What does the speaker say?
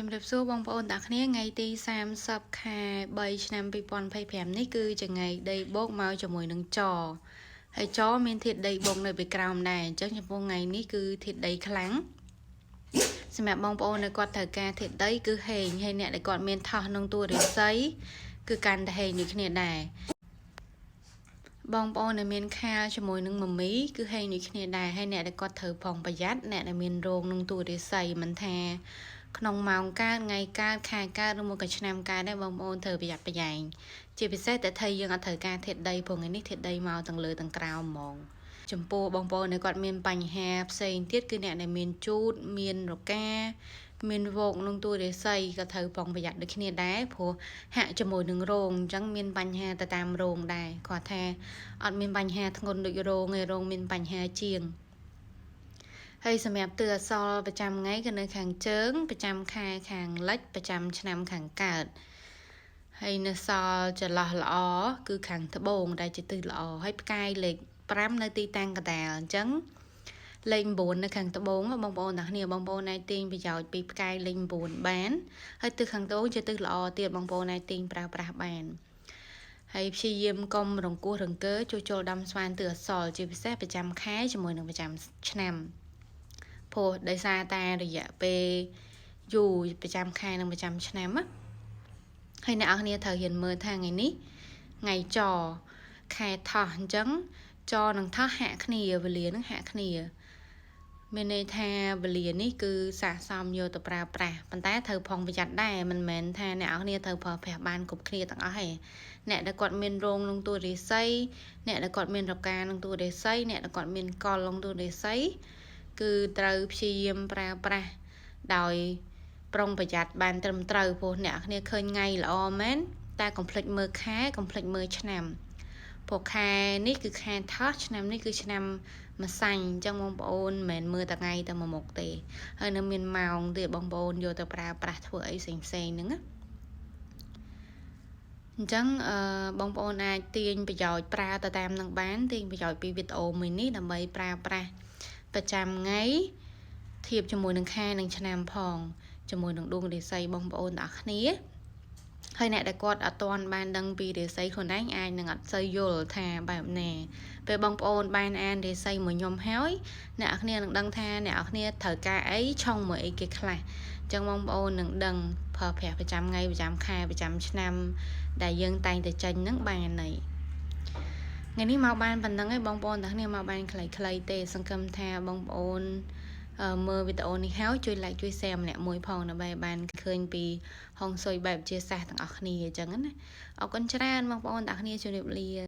ជំរាបសួរបងប្អូនទាំងគ្នាថ្ងៃទី30ខែ3ឆ្នាំ2025នេះគឺជាថ្ងៃដីបូកមកជាមួយនឹងចហើយចមានធាតុដីបូកនៅពីក្រោមដែរអញ្ចឹងចំពោះថ្ងៃនេះគឺធាតុដីខ្លាំងសម្រាប់បងប្អូនដែលគាត់ត្រូវការធាតុដីគឺហេងហើយអ្នកដែលគាត់មានថោះក្នុងតួរិស័យគឺកាន់តែហេងដូចគ្នាដែរបងប្អូនដែលមានខាលជាមួយនឹងមមីគឺហេងដូចគ្នាដែរហើយអ្នកដែលគាត់ត្រូវផងប្រយ័ត្នអ្នកដែលមានរោងក្នុងតួរិស័យមិនថាក្នុងម៉ោងកើតថ្ងៃកើតខែកើតឬមកក៏ឆ្នាំកើតដែរបងប្អូនត្រូវប្រយ័ត្នប្រយែងជាពិសេសតែថៃយើងអត់ត្រូវការធាតុដីព្រោះថ្ងៃនេះធាតុដីមកទាំងលើទាំងក្រោមហ្មងចំពោះបងប្អូនដែលគាត់មានបញ្ហាផ្សេងទៀតគឺអ្នកដែលមានជូតមានរកាមានវោកក្នុងតួរិស័យក៏ត្រូវប្រុងប្រយ័ត្នដូចគ្នាដែរព្រោះហាក់ជាមួយនឹងរោងអញ្ចឹងមានបញ្ហាទៅតាមរោងដែរគាត់ថាអត់មានបញ្ហាធ្ងន់ដូចរោងឯរោងមានបញ្ហាជាងហើយសម្រាប់ទិសអសរប្រចាំថ្ងៃគឺនៅខាងជើងប្រចាំខែខាងលិចប្រចាំឆ្នាំខាងកើតហើយនៅសល់ចន្លោះល្អគឺខាងត្បូងដែលជាទិសល្អហើយផ្កាយលេខ5នៅទីតាំងកណ្ដាលអញ្ចឹងលេខ9នៅខាងត្បូងបងប្អូនទាំងគ្នាបងប្អូនអាចទាញប្រយោជន៍ពីផ្កាយលេខ9បានហើយទិសខាងត្បូងជាទិសល្អទៀតបងប្អូនអាចទាញប្រើប្រាស់បានហើយព្យាយាមកុំរង្គោះរង្គើជួសជុលដំស្វានទិសអសរជាពិសេសប្រចាំខែជាមួយនឹងប្រចាំឆ្នាំព្រោះដោយសារតែរយៈពេលយូរប្រចាំខែនិងប្រចាំឆ្នាំហើយអ្នកនរគ្នាត្រូវរៀនមើលថាថ្ងៃនេះថ្ងៃចខែថោះអញ្ចឹងចនិងថោះហាក់គ្នាវេលានឹងហាក់គ្នាមានន័យថាវេលានេះគឺស័ក្តិសមយកទៅប្រើប្រាស់ប៉ុន្តែត្រូវផងប្រយ័ត្នដែរមិនមែនថាអ្នកនរគ្នាត្រូវប្រើប្រាស់បានគ្រប់គ្នាទាំងអស់ទេអ្នកដែលគាត់មានរោងក្នុងតួរិស័យអ្នកដែលគាត់មានរកាក្នុងតួរិស័យអ្នកដែលគាត់មានកលក្នុងតួរិស័យគឺត្រូវព្យាយាមប្រើប្រាស់ដោយប្រុងប្រយ័ត្នបានត្រឹមត្រូវព្រោះអ្នកគ្នាឃើញថ្ងៃល្អមែនតែកុំភ្លេចមើលខែកុំភ្លេចមើលឆ្នាំព្រោះខែនេះគឺខែថោះឆ្នាំនេះគឺឆ្នាំម្សាញ់អញ្ចឹងបងប្អូនមិនមែនមើលតែថ្ងៃតែមួយមុខទេហើយនៅមានម៉ោងទៀតបងប្អូនយកទៅប្រើប្រាស់ធ្វើអីផ្សេងហ្នឹងណាអញ្ចឹងបងប្អូនអាចទាញប្រយោជន៍ប្រើទៅតាមនឹងបានទាញប្រយោជន៍ពីវីដេអូមួយនេះដើម្បីប្រើប្រាស់ប្រចាំថ្ងៃធៀបជាមួយនឹងខែនិងឆ្នាំផងជាមួយនឹងដួងរាសីបងប្អូនទាំងអស់គ្នាហើយអ្នកដែលគាត់អត់ទាន់បានដឹងពីរាសីខ្លួនឯងអាចនឹងអត់សូវយល់ថាបែបណាពេលបងប្អូនបានអានរាសីមួយខ្ញុំហើយអ្នកគ្នានឹងដឹងថាអ្នកគ្នាត្រូវការអីឆុងមួយអីគេខ្លះអញ្ចឹងបងប្អូននឹងដឹងប្រើប្រាស់ប្រចាំថ្ងៃប្រចាំខែប្រចាំឆ្នាំដែលយើងតែងតែចេញហ្នឹងបានណីថ្ងៃនេះមកបានប៉ុណ្្នឹងឯងបងប្អូនទាំងគ្នាមកបានខ្លីៗទេសង្ឃឹមថាបងប្អូនមើលវីដេអូនេះហើយជួយ like ជួយ share ម្នាក់មួយផងដើម្បីបានឃើញពីហុងស៊ុយបែបជាសាសទាំងអស់គ្នាអញ្ចឹងណាអរគុណច្រើនបងប្អូនទាំងគ្នាជម្រាបលា